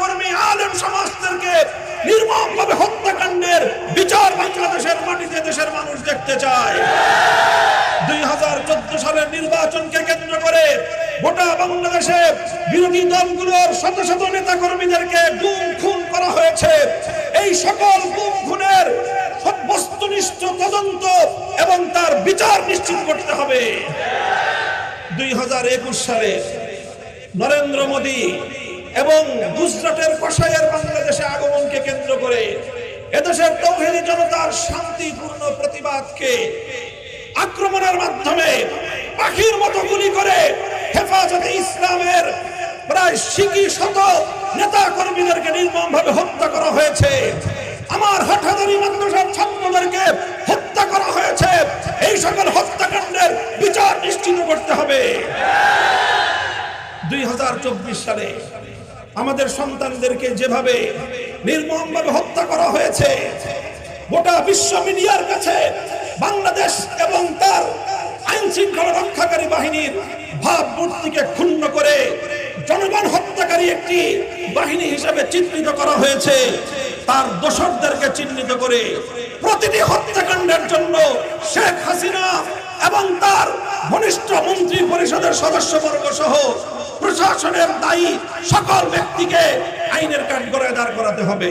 কর্মী আলেম সমাজদেরকে নির্মমভাবে হত্যাকাণ্ডের বিচার বাংলাদেশের মাটিতে দেশের মানুষ দেখতে চায়। 2014 সালের নির্বাচনকে কেন্দ্র করে গোটা বাংলাদেশে বিরোধী দলগুলোর শত শত নেতা কর্মীদেরকে গুম খুন করা হয়েছে। এই সকল গুম খুনের বস্তুনিষ্ঠ তদন্ত এবং তার বিচার নিশ্চিত করতে হবে। 2021 সালে নরেন্দ্র মোদী এবং গুজরাটের কসাইয়ের বাংলাদেশে আগমনকে কেন্দ্র করে এদেশের তৌহিদি জনতার শান্তিপূর্ণ প্রতিবাদকে আক্রমণের মাধ্যমে পাখির মতো গুলি করে হেফাজতে ইসলামের প্রায় শত নেতা কর্মীদেরকে নির্মমভাবে হত্যা করা হয়েছে। আমার হাটহাজারী মাদ্রাসার ছাত্রদেরকে হত্যা করা হয়েছে। এই সকল হত্যাকাণ্ডের বিচার নিশ্চিত করতে হবে। 2024 সালে আমাদের সন্তানদেরকে যেভাবে নির্মমভাবে হত্যা করা হয়েছে, গোটা বিশ্ব মিডিয়ার কাছে বাংলাদেশ এবং তার আইন শৃঙ্খলা রক্ষাকারী বাহিনীর ভাবমূর্তিকে ক্ষুণ্ণ করে জনগণ হত্যাকারী একটি বাহিনী হিসেবে চিহ্নিত করা হয়েছে। তার দোষরদেরকে চিহ্নিত করে প্রতিটি হত্যাকাণ্ডের জন্য শেখ হাসিনা এবং তার ঘনিষ্ঠ মন্ত্রী পরিষদের সদস্যবর্গ সহ প্রশাসনের দায়ী সকল ব্যক্তিকে আইনের কাঠগড়ায় দাঁড় করাতে হবে।